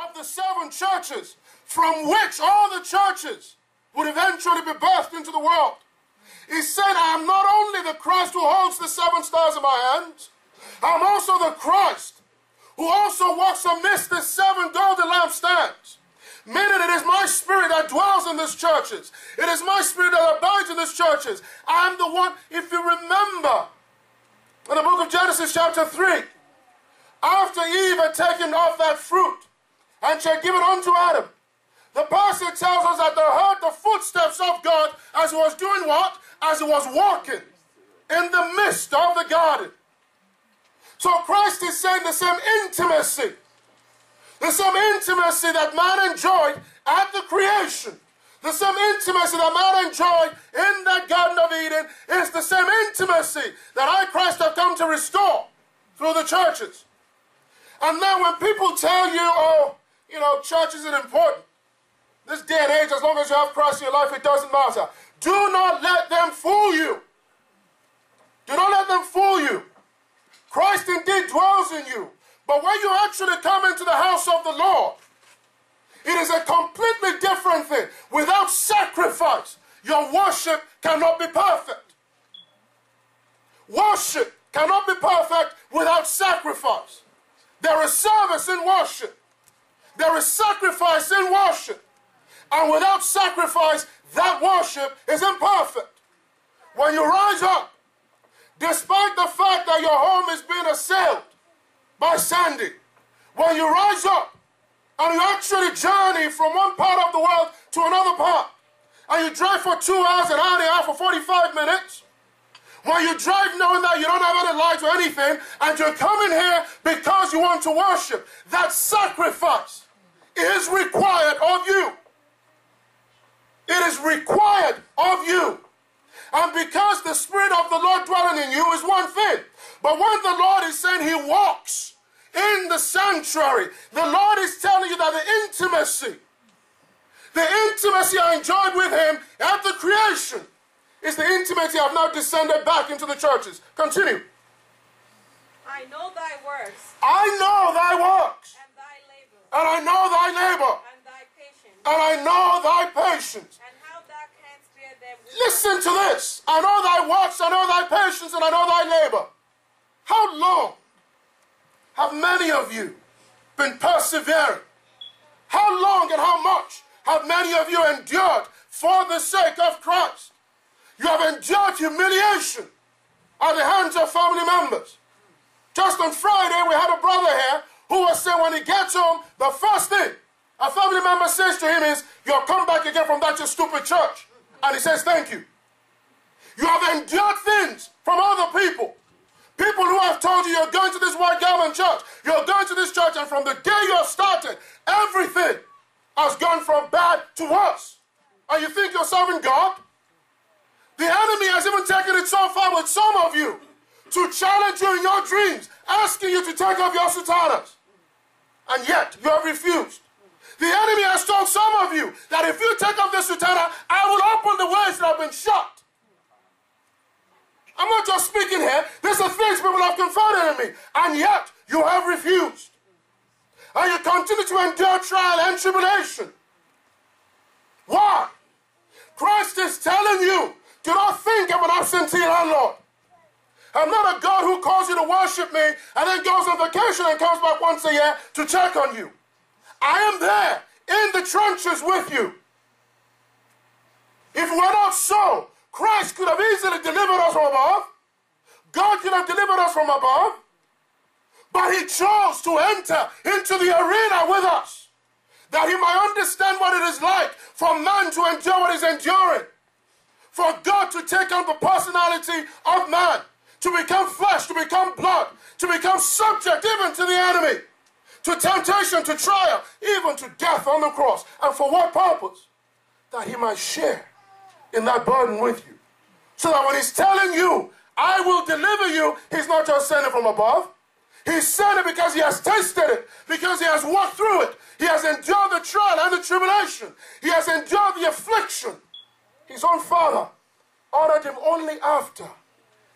of the 7 churches from which all the churches would eventually be birthed into the world. He said, I am not only the Christ who holds the 7 stars in my hands, I'm also the Christ who also walks amidst the 7 golden lampstands. Meaning it is my spirit that dwells in these churches. It is my spirit that abides in these churches. I am the one, if you remember, in the book of Genesis chapter 3, after Eve had taken off that fruit and she had given unto Adam, the passage tells us that they heard the footsteps of God as he was doing what? As he was walking in the midst of the garden. So Christ is saying the same intimacy that man enjoyed at the creation, the same intimacy that man enjoyed in that Garden of Eden is the same intimacy that I, Christ, have come to restore through the churches. And now when people tell you, oh, you know, church isn't important, this day and age, as long as you have Christ in your life, it doesn't matter. Do not let them fool you. Do not let them fool you. Christ indeed dwells in you. But when you actually come into the house of the Lord, it is a completely different thing. Without sacrifice, your worship cannot be perfect. Worship cannot be perfect without sacrifice. There is service in worship. There is sacrifice in worship. And without sacrifice, that worship is imperfect. When you rise up, despite the fact that your home is being assailed by Sandy, when you rise up and you actually journey from one part of the world to another part, and you drive for 2 hours, an hour and a half, for 45 minutes, when you drive knowing that you don't have any lights or anything, and you're coming here because you want to worship, that sacrifice is required of you. It is required of you. And because the Spirit of the Lord dwelling in you is one thing. But when the Lord is saying he walks in the sanctuary, the Lord is telling you that the intimacy I enjoyed with him at the creation is the intimacy I've now descended back into the churches. Continue. I know thy works. I know thy works. And thy labor. And I know thy labor. And thy patience. And I know thy patience. And how thou canst bear them. Listen to this. I know thy works, I know thy patience, and I know thy labor. How long have many of you been persevering? How long and how much have many of you endured for the sake of Christ? You have endured humiliation at the hands of family members. Just on Friday, we had a brother here who was saying when he gets home, the first thing a family member says to him is, you'll come back again from that your stupid church. And he says, thank you. You have endured things from other people. People who have told you you're going to this white garment church, you're going to this church, and from the day you have started, everything has gone from bad to worse. And you think you're serving God? The enemy has even taken it so far with some of you to challenge you in your dreams, asking you to take off your sutanas. And yet, you have refused. The enemy has told some of you that if you take off the sutana, I will open the ways that have been shut. I'm not just speaking here. These are things people have confided in me. And yet, you have refused. And you continue to endure trial and tribulation. Why? Christ is telling you, do not think I'm an absentee landlord. I'm not a God who calls you to worship me and then goes on vacation and comes back once a year to check on you. I am there in the trenches with you. If it were not so, Christ could have easily delivered us from above. God could have delivered us from above. But he chose to enter into the arena with us, that he might understand what it is like for man to endure what he's enduring, for God to take on the personality of man, to become flesh, to become blood, to become subject even to the enemy, to temptation, to trial, even to death on the cross. And for what purpose? That he might share in that burden with you. So that when he's telling you, I will deliver you, he's not just saying it from above. He's saying it because he has tasted it, because he has walked through it. He has endured the trial and the tribulation. He has endured the affliction. His own father honored him only after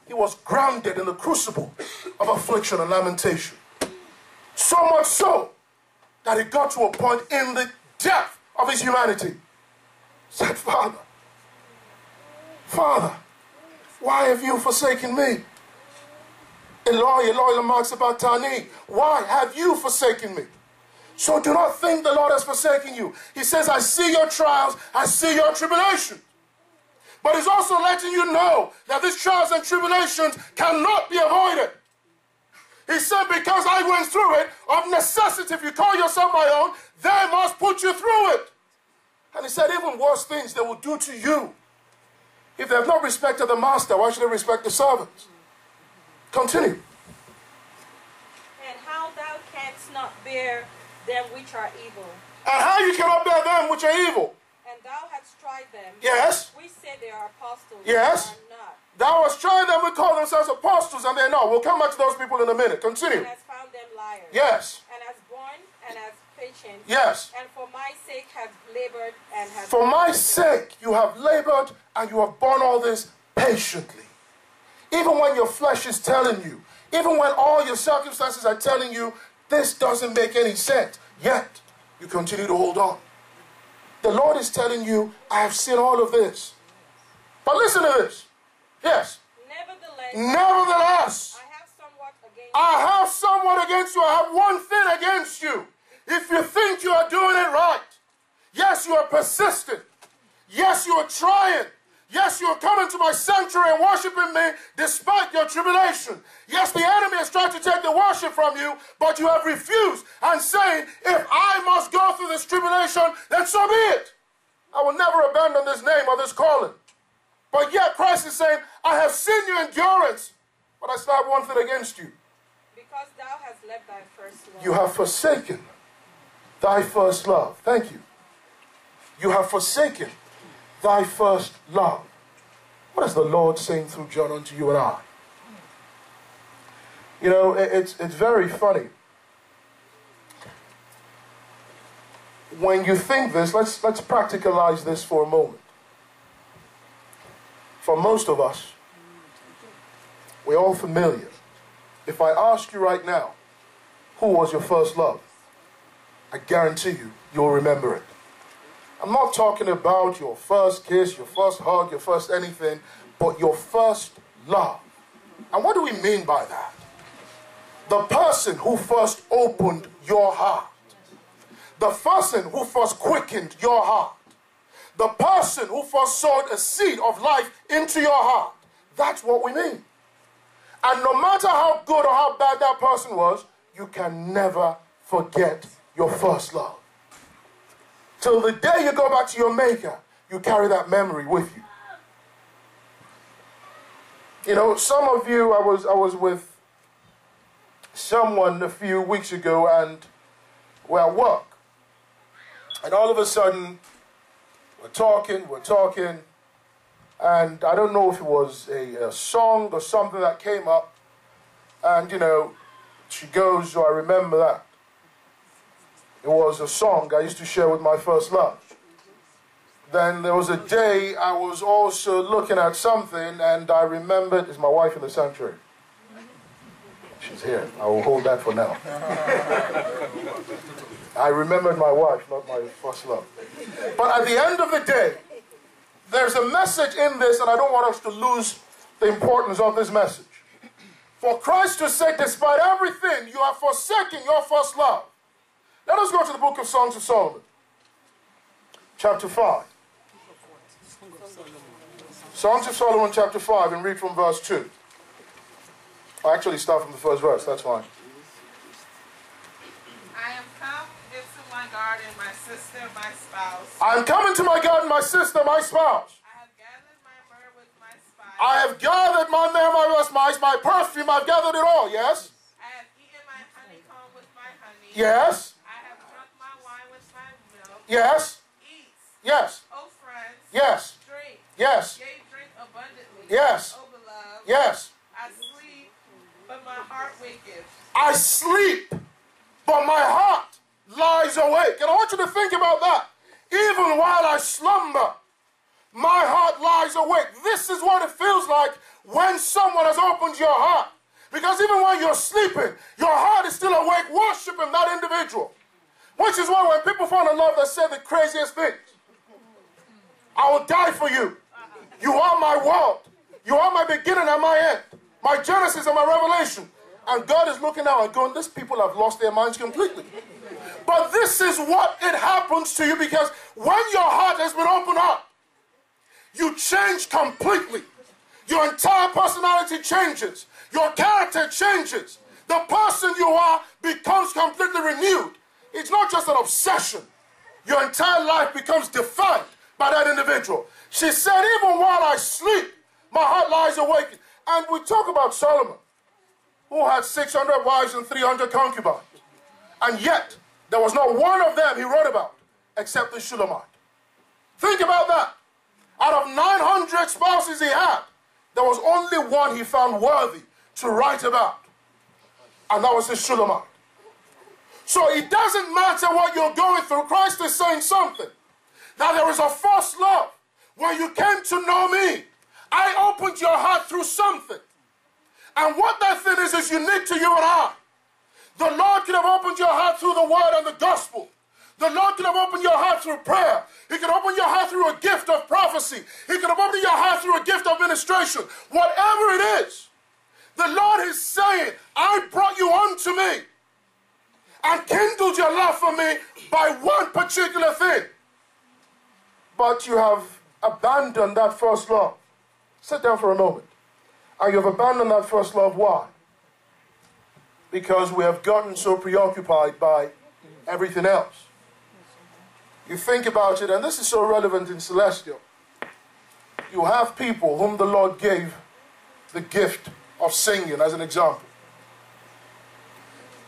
he was grounded in the crucible of affliction and lamentation. So much so that he got to a point in the depth of his humanity. Said, Father, why have you forsaken me? Eloi, Eloi, lama sabachthani. Why have you forsaken me? So do not think the Lord has forsaken you. He says, I see your trials, I see your tribulations. But he's also letting you know that these trials and tribulations cannot be avoided. He said, because I went through it, of necessity, if you call yourself my own, they must put you through it. And he said, even worse things they will do to you. If they have not respected the master, why should they respect the servants? Continue. And how thou canst not bear them which are evil. And how you cannot bear them which are evil. And thou hast tried them. Yes. We say they are apostles. Yes. But are not. Thou hast tried them, we call themselves apostles, and they're not. We'll come back to those people in a minute. Continue. And hast found them liars. Yes. And hast borne and hast patient. Yes. And for my sake hast labored and hast... For my sake you have labored and you have borne all this patiently. Even when your flesh is telling you, even when all your circumstances are telling you, this doesn't make any sense, yet you continue to hold on. The Lord is telling you, I have seen all of this. But listen to this. Yes. Nevertheless, I have somewhat against you. I have one thing against you. If you think you are doing it right, yes, you are persistent. Yes, you are trying. Yes, you are coming to my sanctuary and worshiping me despite your tribulation. Yes, the enemy has tried to take the worship from you, but you have refused and saying, if I must go through this tribulation, then so be it. I will never abandon this name or this calling. But yet Christ is saying, I have seen your endurance, but I still have one thing against you. Because thou hast left thy first love. You have forsaken thy first love. Thank you. You have forsaken thy first love. What is the Lord saying through John unto you and I? You know, it's very funny. When you think this, let's practicalize this for a moment. For most of us, we're all familiar. If I ask you right now, who was your first love? I guarantee you, you'll remember it. I'm not talking about your first kiss, your first hug, your first anything, but your first love. And what do we mean by that? The person who first opened your heart. The person who first quickened your heart. The person who first sowed a seed of life into your heart. That's what we mean. And no matter how good or how bad that person was, you can never forget your first love. Till the day you go back to your Maker, you carry that memory with you. You know, some of you, I was with someone a few weeks ago and we're at work. And all of a sudden, we're talking, and I don't know if it was a song or something that came up. And, you know, she goes, oh, I remember that. It was a song I used to share with my first love. Then there was a day I was also looking at something and I remembered, is my wife in the sanctuary? She's here. I will hold that for now. I remembered my wife, not my first love. But at the end of the day, there's a message in this, and I don't want us to lose the importance of this message. For Christ to say, despite everything, you are forsaking your first love. Let us go to the book of Songs of Solomon, chapter 5. Songs of Solomon, chapter 5, and read from verse 2. I'll actually start from the first verse, that's fine. I am come into my garden, my sister, my spouse. I am coming to my garden, my sister, my spouse. I have gathered my myrrh with my spice. I have gathered my myrrh, my spice, my perfume, I've gathered it all, yes? I have eaten my honeycomb with my honey. Yes. I have drunk my wine with my milk. Yes. Eat. Yes. O friends. Yes. Drink. Yes. Yea, drink abundantly. Yes. O beloved. Yes. I sleep, but my heart waketh. I sleep, but my heart lies awake. And I want you to think about that. Even while I slumber, my heart lies awake. This is what it feels like when someone has opened your heart. Because even when you're sleeping, your heart is still awake, worshiping that individual. Which is why when people fall in love, they say the craziest things. I will die for you. You are my world. You are my beginning and my end. My Genesis and my Revelation. And God is looking out and going, these people have lost their minds completely. But this is what it happens to you, because when your heart has been opened up, you change completely. Your entire personality changes. Your character changes. The person you are becomes completely renewed. It's not just an obsession. Your entire life becomes defined by that individual. She said, even while I sleep, my heart lies awake. And we talk about Solomon, who had 600 wives and 300 concubines. And yet, there was not one of them he wrote about except the Shulamite. Think about that. Out of 900 spouses he had, there was only one he found worthy to write about. And that was the Shulamite. So it doesn't matter what you're going through. Christ is saying something. That there is a first love. When you came to know me, I opened your heart through something. And what that thing is unique to you and I. The Lord could have opened your heart through the word and the gospel. The Lord could have opened your heart through prayer. He could open your heart through a gift of prophecy. He could have opened your heart through a gift of ministration. Whatever it is, the Lord is saying, I brought you unto me and kindled your love for me by one particular thing. But you have abandoned that first love. Sit down for a moment. And you have abandoned that first love. Why? Because we have gotten so preoccupied by everything else. You think about it, and this is so relevant in Celestial. You have people whom the Lord gave the gift of singing, as an example.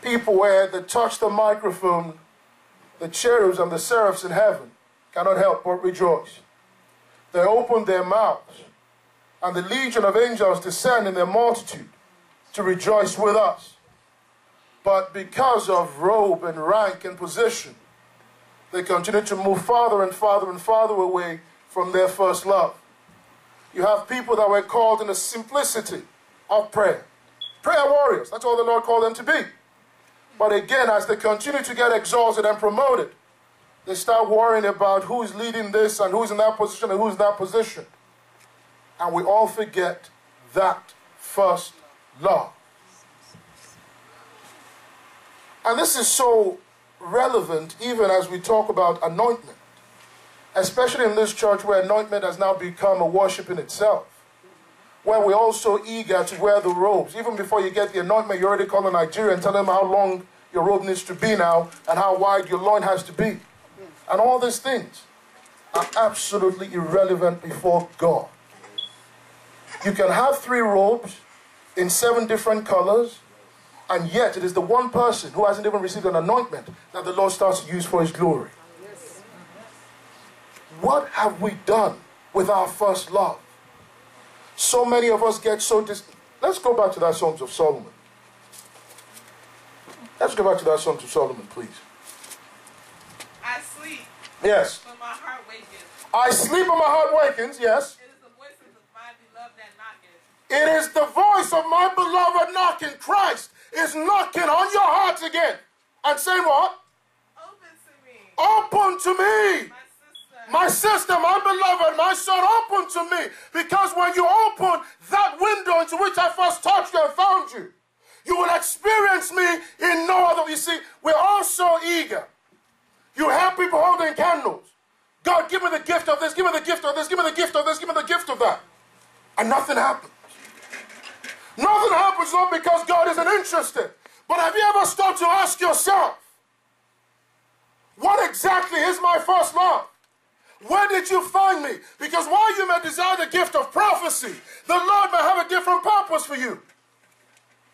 People where they touch the microphone, the cherubs and the seraphs in heaven cannot help but rejoice. They open their mouths, and the legion of angels descend in their multitude to rejoice with us. But because of robe and rank and position, they continue to move farther and farther and farther away from their first love. You have people that were called in the simplicity of prayer. Prayer warriors, that's all the Lord called them to be. But again, as they continue to get exalted and promoted, they start worrying about who is leading this and who's in that position and who's in that position. And we all forget that first love. And this is so relevant even as we talk about anointment, especially in this church where anointment has now become a worship in itself, where we're all so eager to wear the robes. Even before you get the anointment, you already call a Nigerian and tell them how long your robe needs to be now and how wide your loin has to be. And all these things are absolutely irrelevant before God. You can have 3 robes in 7 different colors, and yet it is the one person who hasn't even received an anointment that the Lord starts to use for his glory. What have we done with our first love? So many of us get so Let's go back to that Songs of Solomon. Let's go back to that Songs of Solomon, please. I sleep. Yes. But my heart wakens. I sleep and my heart wakens, yes. It is the voice of my beloved that knocketh. It is the voice of my beloved knocking. Christ is knocking on your hearts again. And saying what? Open to me. Open to me. My sister. My sister, my beloved, my son, open to me. Because when you open that window into which I first touched you and found you, you will experience me in no other. You see, we're all so eager. You have people holding candles. God, give me the gift of this, give me the gift of this, give me the gift of this, give me the gift of that. And nothing happens. Nothing happens not because God isn't interested. But have you ever stopped to ask yourself, what exactly is my first love? Where did you find me? Because while you may desire the gift of prophecy, the Lord may have a different purpose for you.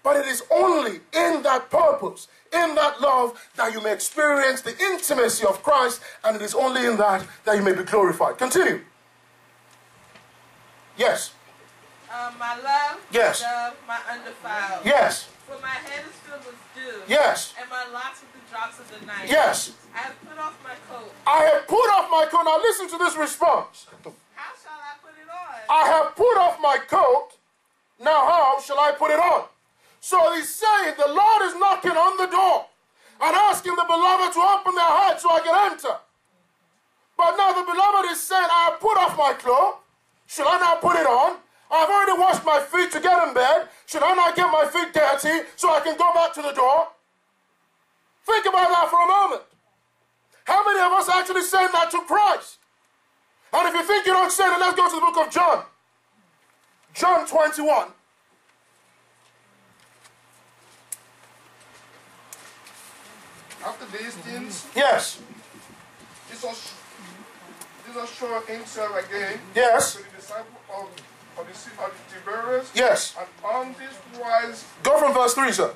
But it is only in that purpose, in that love, that you may experience the intimacy of Christ, and it is only in that that you may be glorified. Continue. Yes. My love, yes. Dove, my undefiled. Yes. For my head is filled with dew. Yes. And my locks with the drops of the night. Yes. I have put off my coat. I have put off my coat. Now listen to this response. How shall I put it on? I have put off my coat. Now how shall I put it on? So he's saying the Lord is knocking on the door. and asking the beloved to open their heart so I can enter. But now the beloved is saying, I put off my clothes. Should I now put it on? I've already washed my feet to get in bed. Should I not get my feet dirty so I can go back to the door? Think about that for a moment. How many of us actually saying that to Christ? And if you think you don't say it, let's go to the book of John. John 21. After these things, Yes. Jesus showed himself again Yes. to the disciple of the Tiberias. Yes. And on this wise, Go from verse 3, sir.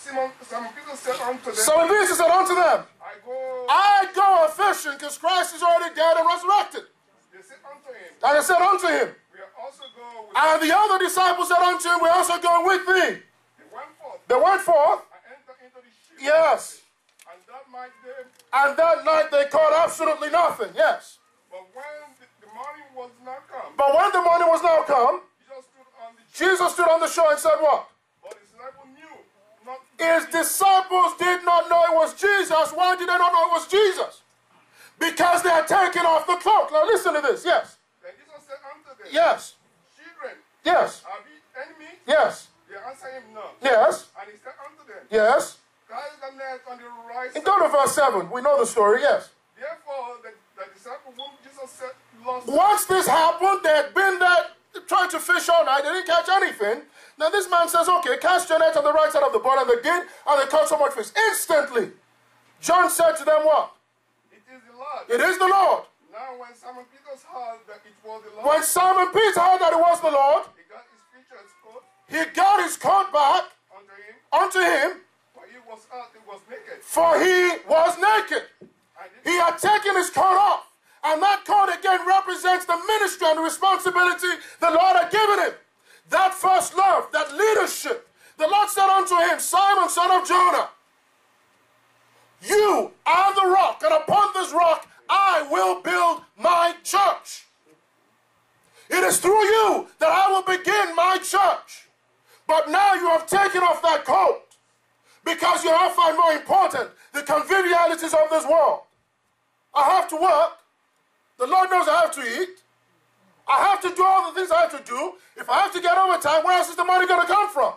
Simon Peter said unto them, Simon Peter said unto them, I go. I go a-fishing because Christ is already dead and resurrected. They said unto him, And they said unto him, we are also go with and the other disciples said unto him, we also go with thee. They went forth They went forth. and entered into the ship. Yes. And that night they, And that night they caught absolutely nothing. Yes. but when the morning was now come, But when the morning was now come, Jesus stood on the ship. Jesus stood on the shore and said what? But his disciples knew not. His disciples did not know it was Jesus. Why did they not know it was Jesus? Because they had taken off the cloak. Now listen to this. Yes. Then Jesus said unto them, Yes. children, Yes. are we enemies? Yes. They answered him no. Yes. And he said unto them, Yes. cast the net on the right And side. go to verse 7. We know the story. Yes. Therefore, the disciple whom Jesus said lost. Once this happened, they had been there trying to fish all night. They didn't catch anything. Now this man says, okay, cast your net on the right side of the boat. And they did. And they caught so much fish. Instantly, John said to them what? It is the Lord. It is the Lord. Now when Simon Peter heard that it was the Lord, When Simon Peter heard that it was the Lord, he got his features coat he got his coat back unto him, unto him, for he was out, he was naked. for he was naked. And He had taken his coat off. And that coat again represents the ministry and the responsibility the Lord had given him. That first love, that leadership. The Lord said unto him, Simon, son of Jonah, you are the rock, and upon this rock I will build my church. It is through you that I will begin my church. But now you have taken off that coat because you have found more important the convivialities of this world. I have to work. The Lord knows I have to eat. I have to do all the things I have to do. If I have to get overtime, where else is the money going to come from?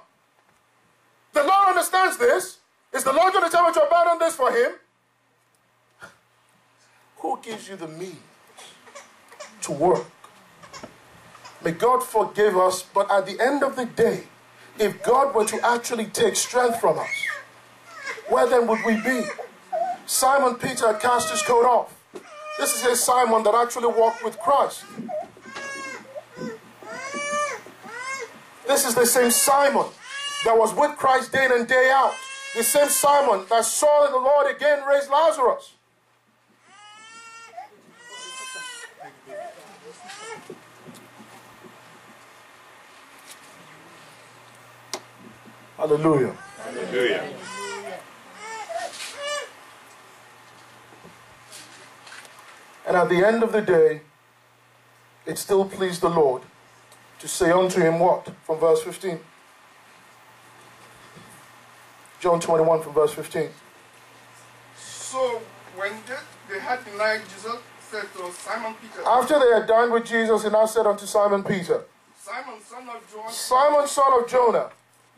The Lord understands this. Is the Lord going to tell me to abandon this for him? Who gives you the means to work? May God forgive us, but at the end of the day, if God were to actually take strength from us, where then would we be? Simon Peter had cast his coat off. This is a Simon that actually walked with Christ. This is the same Simon that was with Christ day in and day out. The same Simon that saw the Lord again raise Lazarus. Hallelujah. Hallelujah. And at the end of the day, it still pleased the Lord to say unto him what? From verse 15. John 21 from verse 15. So when they had denied, Jesus said to Simon Peter, After they had dined with Jesus, he now said unto Simon Peter, Simon, son of John, Simon, son of Jonah,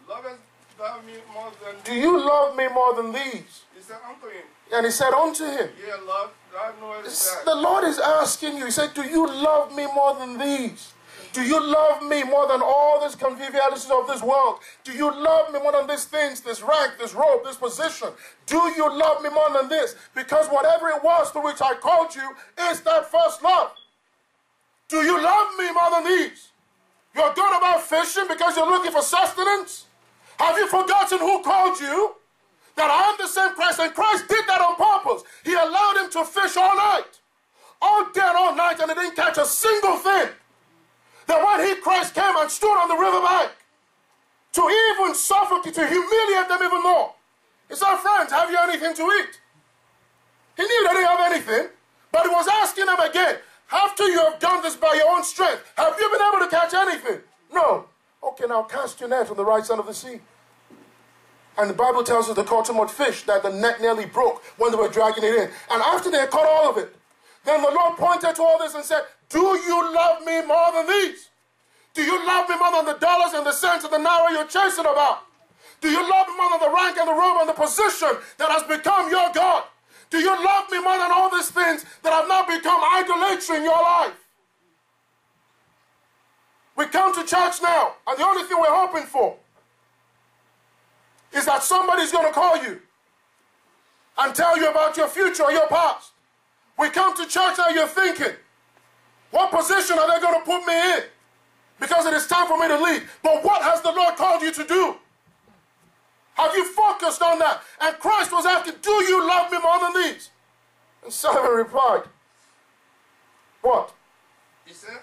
lovest thou me more than do you love me more than these? He said unto him, And he said unto him, Yea, Lord, thou knowest that. the Lord is asking you, he said, do you love me more than these? Do you love me more than all these convivialities of this world? Do you love me more than these things, this rank, this robe, this position? Do you love me more than this? Because whatever it was to which I called you is that first love. Do you love me more than these? You're good about fishing because you're looking for sustenance? Have you forgotten who called you? That I am the same Christ, and Christ did that on purpose. He allowed him to fish all night, all day and all night, and he didn't catch a single thing. That when he, Christ, came and stood on the riverbank to even suffocate, to humiliate them even more, he said, friends, have you anything to eat? He knew they didn't have anything, but he was asking them again, after you have done this by your own strength, have you been able to catch anything? No. Okay, now cast your net on the right side of the sea. And the Bible tells us they caught so much fish that the net nearly broke when they were dragging it in. And after they had caught all of it, then the Lord pointed to all this and said, do you love me more than these? Do you love me more than the dollars and the cents and the naira you're chasing about? Do you love me more than the rank and the robe and the position that has become your God? Do you love me more than all these things that have now become idolatry in your life? We come to church now, and the only thing we're hoping for is that somebody's going to call you and tell you about your future or your past. We come to church now, you're thinking, what position are they going to put me in? Because it is time for me to lead. But what has the Lord called you to do? Have you focused on that? And Christ was asking, do you love me more than these? And Simon replied, what? He said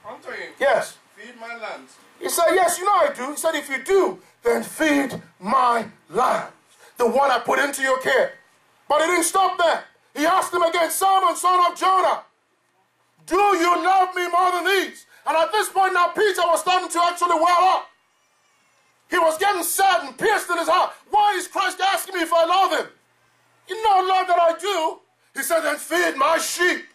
unto him, yes. Feed my lambs. He said, yes, you know I do. He said, if you do, then feed my lambs, the one I put into your care. But he didn't stop there. He asked him again, Simon, son of Jonah, do you love me more than these? And at this point now, Peter was starting to actually well up. He was getting sad and pierced in his heart. Why is Christ asking me if I love him? You know, Lord, that I do. He said, then feed my sheep.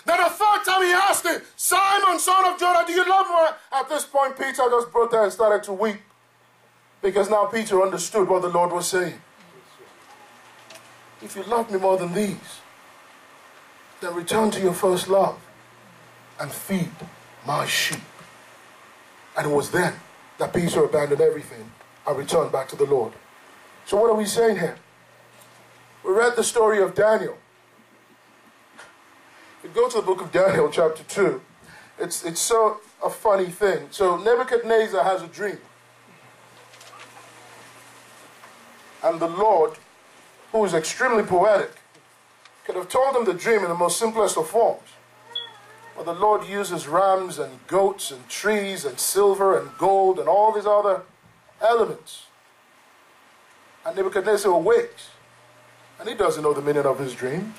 Then the third time he asked him, Simon, son of Jonah, do you love me? At this point, Peter just broke down and started to weep. Because now Peter understood what the Lord was saying. If you love me more than these, then return to your first love and feed my sheep. And it was then that Peter abandoned everything and returned back to the Lord. So what are we saying here? We read the story of Daniel. We go to the book of Daniel, chapter 2. It's so a funny thing. So Nebuchadnezzar has a dream. And the Lord, who is extremely poetic, could have told him the dream in the most simplest of forms. But the Lord uses rams and goats and trees and silver and gold and all these other elements. And Nebuchadnezzar awakes. And he doesn't know the meaning of his dream.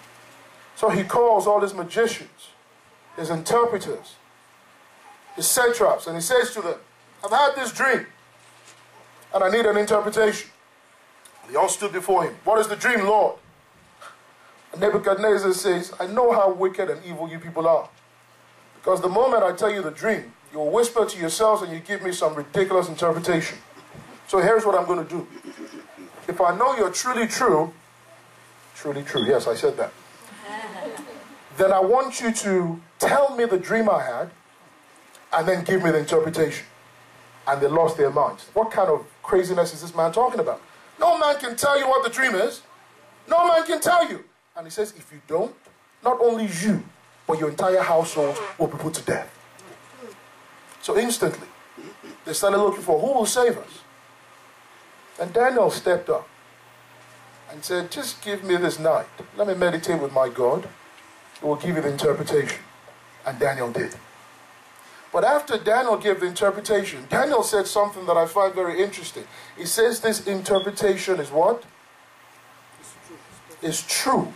So he calls all his magicians, his interpreters, his satraps, and he says to them, I've had this dream, and I need an interpretation. They all stood before him. What is the dream, Lord? And Nebuchadnezzar says, I know how wicked and evil you people are. Because the moment I tell you the dream, you'll whisper to yourselves and you give me some ridiculous interpretation. So here's what I'm going to do. If I know you're truly true, yes, I said that. Then I want you to tell me the dream I had and then give me the interpretation. And they lost their minds. What kind of craziness is this man talking about? No man can tell you what the dream is. No man can tell you. And he says, if you don't, not only you, but your entire household will be put to death. So instantly, they started looking for who will save us. And Daniel stepped up and said, just give me this night. Let me meditate with my God. It will give you the interpretation. And Daniel did. But after Daniel gave the interpretation, Daniel said something that I find very interesting. He says this interpretation is what? Is true.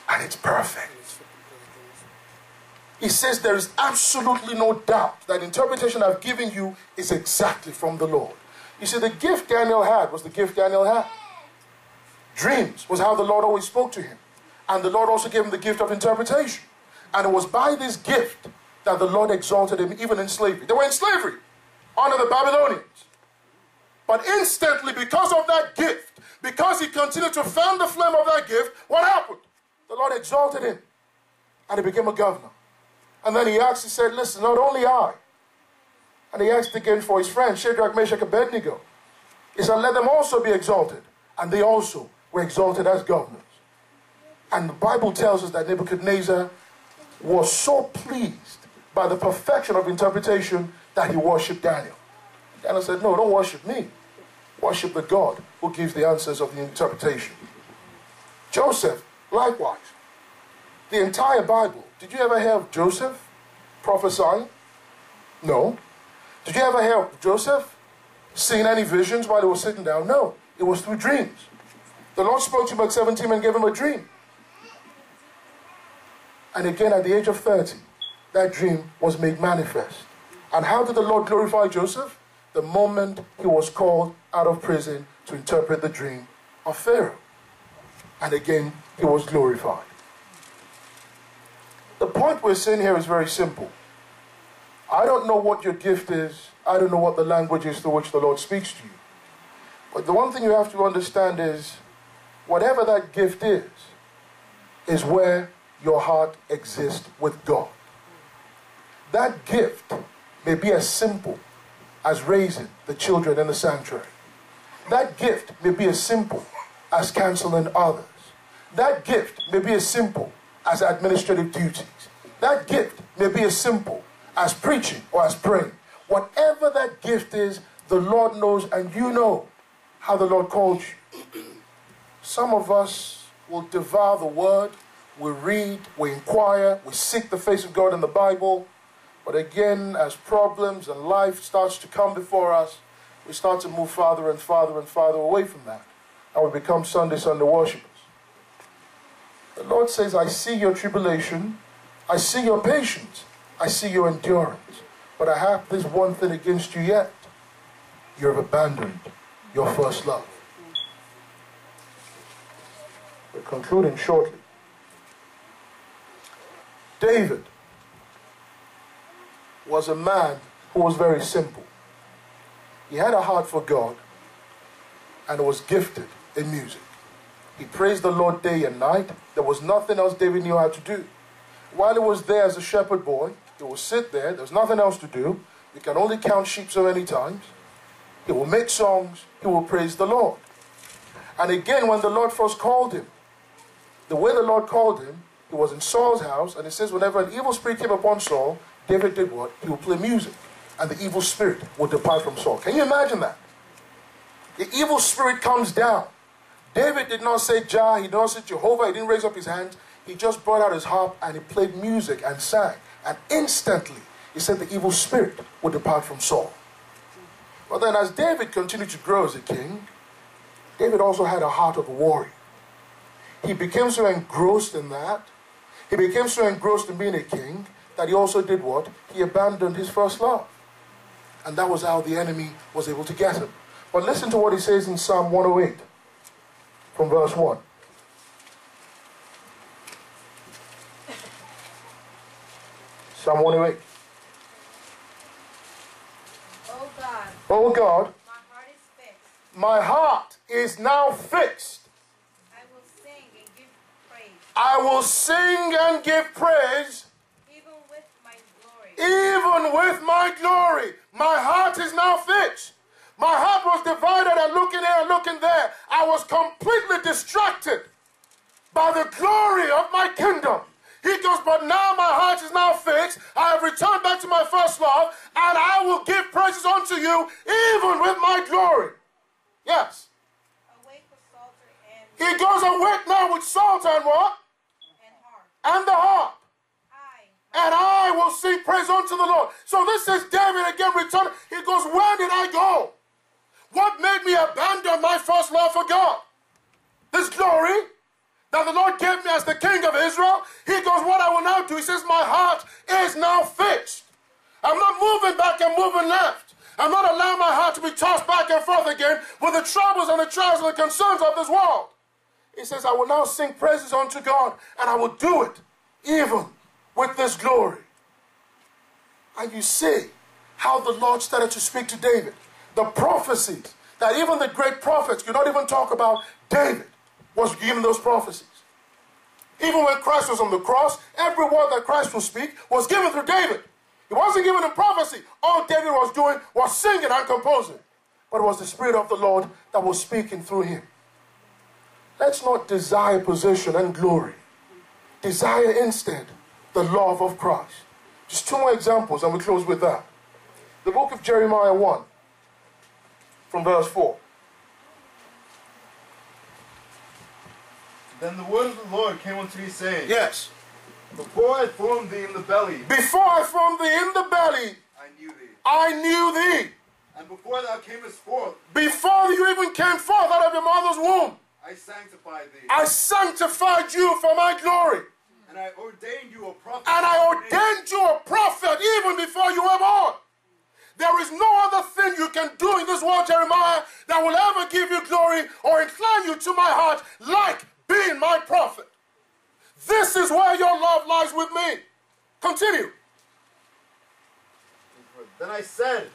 And it's perfect. He says there is absolutely no doubt that the interpretation I've given you is exactly from the Lord. You see, the gift Daniel had was the gift Daniel had. Dreams was how the Lord always spoke to him. And the Lord also gave him the gift of interpretation. And it was by this gift that the Lord exalted him even in slavery. They were in slavery under the Babylonians. But instantly, because of that gift, because he continued to fan the flame of that gift, what happened? The Lord exalted him. And he became a governor. And then he asked, he said, listen, not only I. And he asked again for his friends, Shadrach, Meshach, and Abednego. He said, let them also be exalted. And they also were exalted as governors. And the Bible tells us that Nebuchadnezzar was so pleased by the perfection of interpretation that he worshipped Daniel. Daniel said, no, don't worship me. Worship the God who gives the answers of the interpretation. Joseph, likewise. The entire Bible. Did you ever hear of Joseph prophesying? No. Did you ever hear of Joseph seeing any visions while he was sitting down? No. It was through dreams. The Lord spoke to him at 17 and gave him a dream. And again at the age of 30, that dream was made manifest. And how did the Lord glorify Joseph? the moment he was called out of prison to interpret the dream of Pharaoh. And again, he was glorified. The point we're seeing here is very simple. I don't know what your gift is. I don't know what the language is through which the Lord speaks to you. But the one thing you have to understand is, whatever that gift is where your heart exists with God. That gift may be as simple as raising the children in the sanctuary. That gift may be as simple as counseling others. That gift may be as simple as administrative duties. That gift may be as simple as preaching or as praying. Whatever that gift is, the Lord knows, and you know how the Lord called you. Some of us will devour the word, we read, we inquire, we seek the face of God in the Bible. But again, as problems and life starts to come before us, we start to move farther and farther and farther away from that. And we become Sunday worshippers. The Lord says, I see your tribulation, I see your patience, I see your endurance. But I have this one thing against you yet. You have abandoned your first love. We're concluding shortly. David was a man who was very simple. He had a heart for God and was gifted in music. He praised the Lord day and night. There was nothing else David knew how to do. While he was there as a shepherd boy, he will sit there. There's nothing else to do. He can only count sheep so many times. He will make songs. He will praise the Lord. And again, when the Lord first called him, the way the Lord called him, he was in Saul's house, and it says whenever an evil spirit came upon Saul, David did what? He would play music, and the evil spirit would depart from Saul. Can you imagine that? The evil spirit comes down. David did not say Jah, he did not say Jehovah, he didn't raise up his hands. He just brought out his harp and he played music and sang. And instantly, he said the evil spirit would depart from Saul. But then as David continued to grow as a king, David also had a heart of a warrior. He became so engrossed in that. He became so engrossed in being a king that he also did what? He abandoned his first love. And that was how the enemy was able to get him. But listen to what he says in Psalm 108 from verse 1. Psalm 108. Oh God. Oh God. My heart is fixed. My heart is now fixed. I will sing and give praise. I will sing and give praise. Even with my glory. Even with my glory. My heart is now fixed. My heart was divided and looking here and looking there. I was completely distracted by the glory of my kingdom. He goes, but now my heart is now fixed. I have returned back to my first love, and I will give praises unto you, even with my glory. Yes. Awake with psalter and He goes, awake now with psalter and what? harp. And the harp. I, And I will sing praise unto the Lord. So this is David again returning. He goes, where did I go? What made me abandon my first love for God? This glory that the Lord gave me as the king of Israel. He goes, what I will now do, he says, my heart is now fixed. I'm not moving back and moving left. I'm not allowing my heart to be tossed back and forth again with the troubles and the trials and the concerns of this world. He says, I will now sing praises unto God, and I will do it even with this glory. And you see how the Lord started to speak to David. The prophecies that even the great prophets could not even talk about, David was given those prophecies. Even when Christ was on the cross, every word that Christ will speak was given through David. He wasn't given a prophecy. All David was doing was singing and composing. But it was the Spirit of the Lord that was speaking through him. Let's not desire position and glory. Desire instead the love of Christ. Just two more examples and we close with that. The book of Jeremiah 1 from verse 4. Then the word of the Lord came unto me, saying, Yes. Before I formed thee in the belly, Before I formed thee in the belly, I knew thee. I knew thee. And before thou camest forth, Before you even came forth out of your mother's womb, I sanctified thee. I sanctified you for my glory. And I ordained you a prophet. And I ordained you a prophet even before you were born. there is no other thing you can do in this world, Jeremiah, that will ever give you glory or incline you to my heart like being my prophet. This is where your love lies with me. Continue. Then I said,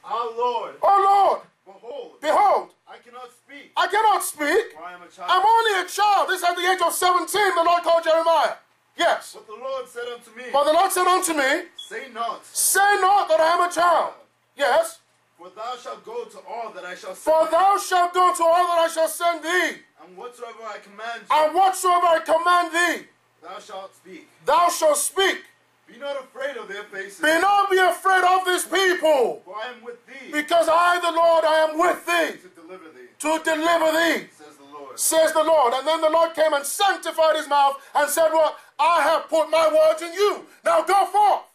Our Lord, oh behold, Lord, I cannot speak, I cannot speak. for I am a child. I'm only a child. This is at the age of 17, the Lord called Jeremiah. Yes. But the Lord said unto me, But the Lord said unto me, say not, say not that I am a child. Yes. for thou shalt go to all that I shall send For thee, thou shalt go to all that I shall send thee, and whatsoever I command you, and whatsoever I command thee, thou shalt speak. thou shalt speak. Be not afraid of their faces, Be not be afraid of these people, for I am with thee, because I, the Lord, I am with thee, to deliver thee, to deliver thee, says the Lord. says the Lord. And then the Lord came and sanctified his mouth and said, what? I have put my words in you. Now go forth.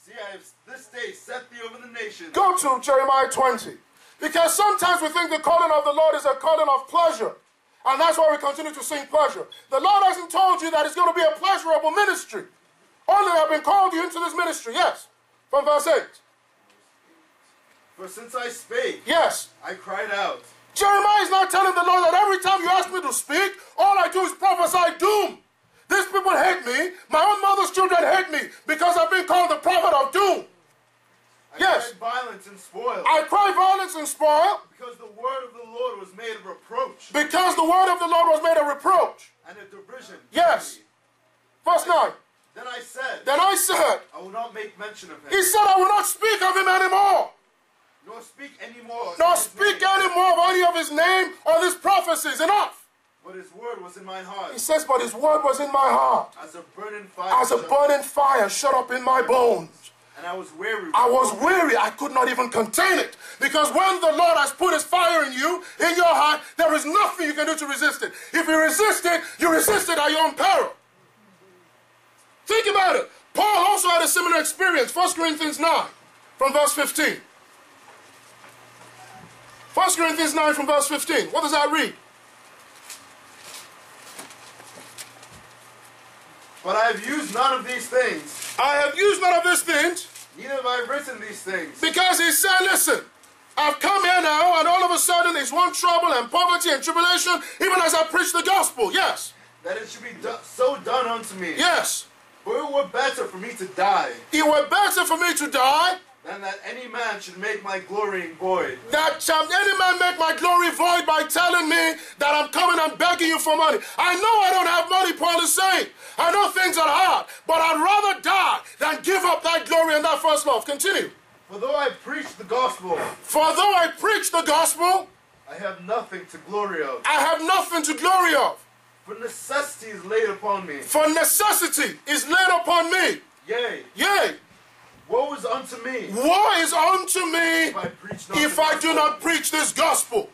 See, I have this day set thee over the nations. Go to Jeremiah 20. Because sometimes we think the calling of the Lord is a calling of pleasure. And that's why we continue to sing pleasure. The Lord hasn't told you that it's going to be a pleasurable ministry. Only I've been called you into this ministry. Yes. From verse 8. For since I spake, Yes. I cried out. Jeremiah is not telling the Lord that every time you ask me to speak, all I do is prophesy doom. These people hate me. My own mother's children hate me because I've been called the prophet of doom. I Yes. cried violence and spoil, I cry violence and spoil because the word of the Lord was made a reproach because the word of the Lord was made a reproach. and a derision. to Yes. me. Verse 9. Then I said, Then I said, I will not make mention of him, he said, I will not speak of him anymore, nor speak any more, nor of his speak name, anymore of any of his name or his prophecies. Enough. but his word was in my He heart, says, but his word was in my heart, as a burning fire. as a shut- burning fire shut up in my bones. And I was weary. I was weary. I could not even contain it. Because when the Lord has put his fire in you, in your heart, there is nothing you can do to resist it. If you resist it at your own peril. Think about it. Paul also had a similar experience. 1 Corinthians 9 from verse 15. 1 Corinthians 9 from verse 15. What does that read? But I have used none of these things, I have used none of these things neither have I written these things, because he said, listen, I've come here now and all of a sudden there's one trouble and poverty and tribulation even as I preach the gospel. Yes. that it should be so done unto me. Yes. For it were better for me to die, It were better for me to die than that any man should make my glorying void. that any man make my glory void by telling me that I'm coming and begging you for money. I know I don't have money, Paul is saying. I know things are hard, but I'd rather die than give up that glory and that first love. Continue. For though I preach the gospel, For though I preach the gospel, I have nothing to glory of. I have nothing to glory of. For necessity is laid upon me. For necessity is laid upon me. Yea, Yea, woe is unto me woe is unto me if I preach not if the I do gospel. not preach this gospel.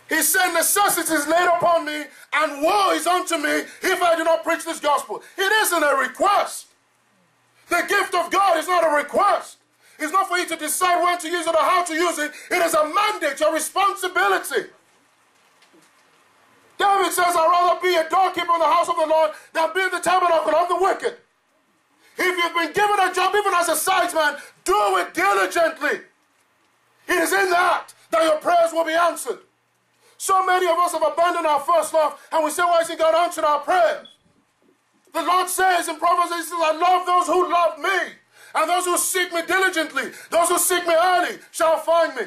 He said, necessity is laid upon me, and woe is unto me if I do not preach this gospel. It isn't a request. The gift of God is not a request. It's not for you to decide when to use it or how to use it. It is a mandate, a responsibility. David says, I'd rather be a doorkeeper in the house of the Lord than be in the tabernacle of the wicked. If you've been given a job, even as a sidesman, do it diligently. It is in that your prayers will be answered. So many of us have abandoned our first love, and we say, why isn't God answering our prayers? The Lord says in Proverbs, he says, I love those who love me, and those who seek me diligently, those who seek me early, shall find me.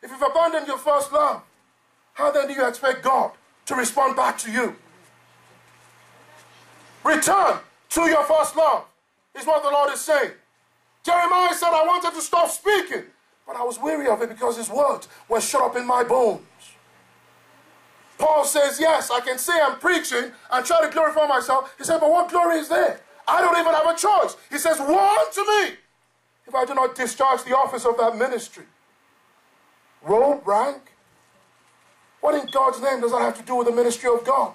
If you've abandoned your first love, how then do you expect God to respond back to you? Return to your first love, is what the Lord is saying. Jeremiah said, I wanted to stop speaking, but I was weary of it because his words were shut up in my bones. Paul says, yes, I can say I'm preaching and try to glorify myself. He said, but what glory is there? I don't even have a choice. He says, woe unto me if I do not discharge the office of that ministry. Robe, rank? What in God's name does that have to do with the ministry of God?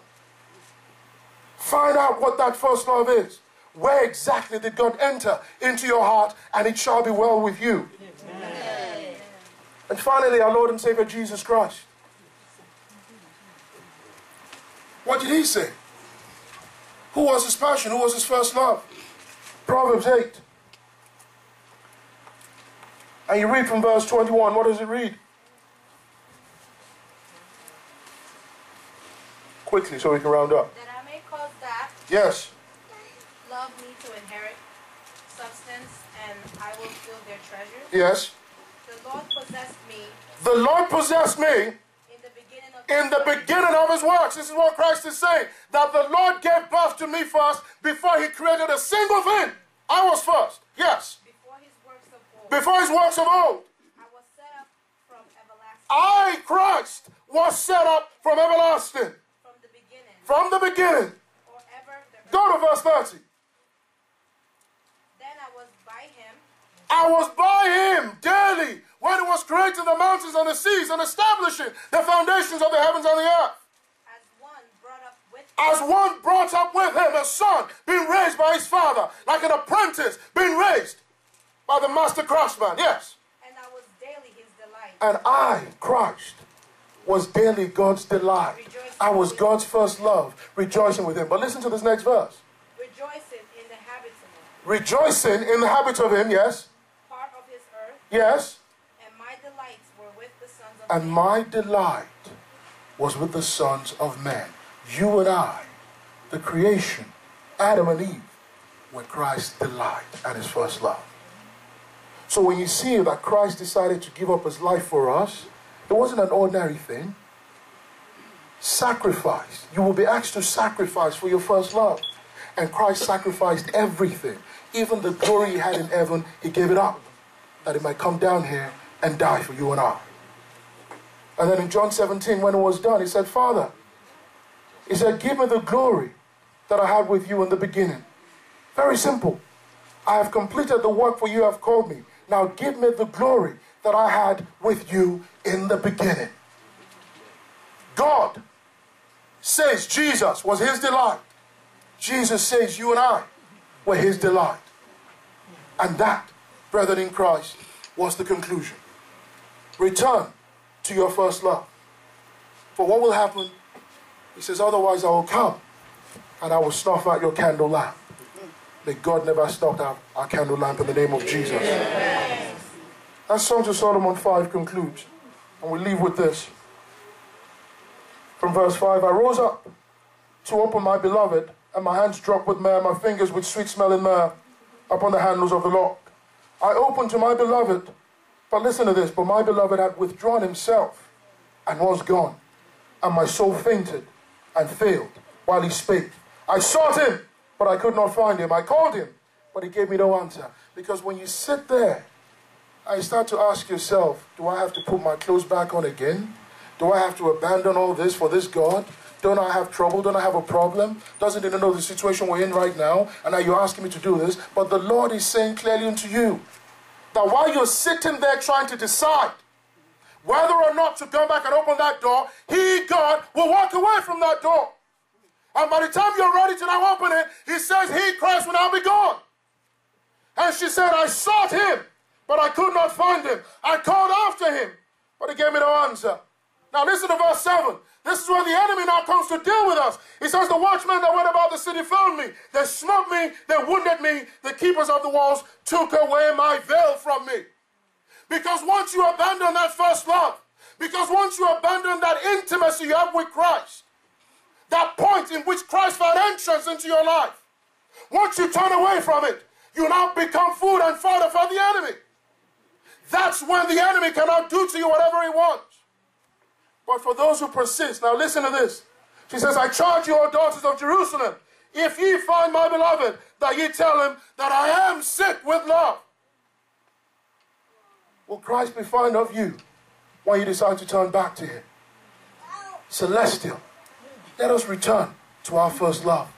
Find out what that first love is. Where exactly did God enter into your heart, and it shall be well with you. Amen. And finally, our Lord and Savior Jesus Christ. What did he say? Who was his passion? Who was his first love? Proverbs 8. And you read from verse 21. What does it read? Quickly, so we can round up. That I may cause that Yes. love me to inherit substance, and I will fill their treasures. Yes. The Lord possessed me The Lord possessed me in the beginning of in the beginning of his works. This is what Christ is saying. That the Lord gave birth to me first before he created a single thing. I was first. Yes. before his works of old. Before his works of old. I was set up from everlasting. I, Christ, was set up from everlasting. From the beginning. From the beginning. Or ever the earth. Go to verse 30. Then I was by him. I was by him daily when he was creating the mountains and the seas and establishing the foundations of the heavens and the earth. As one brought up with As one brought up with him, a son being raised by his father, like an apprentice being raised by the master craftsman. Yes. and I was daily his delight. And I, Christ, was daily God's delight. I was God's first love, rejoicing with him. But listen to this next verse. Rejoicing in the habits of him. Rejoicing in the habits of him, yes. Part of his earth. Yes. And my delights were with the sons of And men. my delight was with the sons of men. You and I, the creation, Adam and Eve, were Christ's delight and his first love. So when you see that Christ decided to give up his life for us, it wasn't an ordinary thing. Sacrifice. You will be asked to sacrifice for your first love. And Christ sacrificed everything. Even the glory he had in heaven, he gave it up. That he might come down here and die for you and I. And then in John 17, when it was done, he said, Father, he said, give me the glory that I had with you in the beginning. Very simple. I have completed the work for you have called me. Now give me the glory that I had with you in the beginning. God says Jesus was his delight. Jesus says you and I were his delight. And that, brethren in Christ, was the conclusion. Return to your first love. For what will happen? He says, otherwise I will come and I will snuff out your candle lamp. May God never snuff out our candle lamp in the name of Jesus. That Songs of Solomon 5 concludes. And we leave with this. From verse 5, I rose up to open my beloved, and my hands dropped with myrrh, my fingers with sweet smelling myrrh upon the handles of the lock. I opened to my beloved, but listen to this, but my beloved had withdrawn himself and was gone, and my soul fainted and failed while he spake. I sought him, but I could not find him. I called him, but he gave me no answer. Because when you sit there, I start to ask yourself, do I have to put my clothes back on again? Do I have to abandon all this for this God? Don't I have trouble? Don't I have a problem? Doesn't he know the situation we're in right now? And now you're asking me to do this. But the Lord is saying clearly unto you that while you're sitting there trying to decide whether or not to go back and open that door, he, God, will walk away from that door. And by the time you're ready to now open it, he says, he, Christ, will now be gone. And she said, I sought him, but I could not find him. I called after him, but he gave me no answer. Now listen to verse 7. This is where the enemy now comes to deal with us. He says, the watchmen that went about the city found me. They smote me, they wounded me. The keepers of the walls took away my veil from me. Because once you abandon that first love, because once you abandon that intimacy you have with Christ, that point in which Christ found entrance into your life, once you turn away from it, you now become food and fodder for the enemy. That's when the enemy cannot do to you whatever he wants. But for those who persist, now listen to this. She says, I charge you, O daughters of Jerusalem, if ye find my beloved, that ye tell him that I am sick with love. Will Christ be fond of you when you decide to turn back to him? Celestial, let us return to our first love.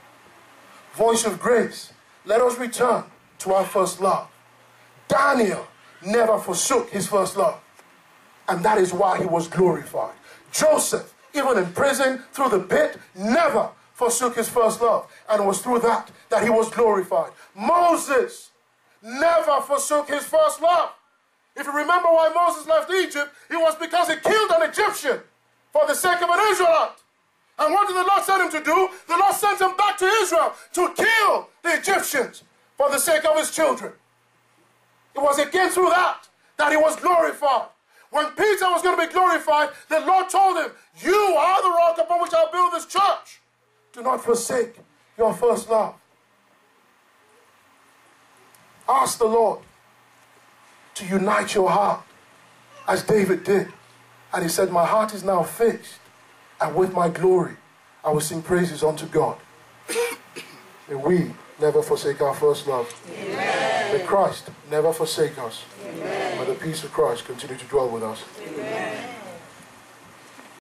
Voice of grace, let us return to our first love. Daniel never forsook his first love. And that is why he was glorified. Joseph, even in prison, through the pit, never forsook his first love. And it was through that that he was glorified. Moses never forsook his first love. If you remember why Moses left Egypt, it was because he killed an Egyptian for the sake of an Israelite. And what did the Lord send him to do? The Lord sent him back to Israel to kill the Egyptians for the sake of his children. It was again through that that he was glorified. When Peter was going to be glorified, the Lord told him, you are the rock upon which I'll build this church. Do not forsake your first love. Ask the Lord to unite your heart as David did. And he said, my heart is now fixed, and with my glory I will sing praises unto God. May we never forsake our first love. Amen. May Christ never forsake us. Amen. May the peace of Christ continue to dwell with us. Amen.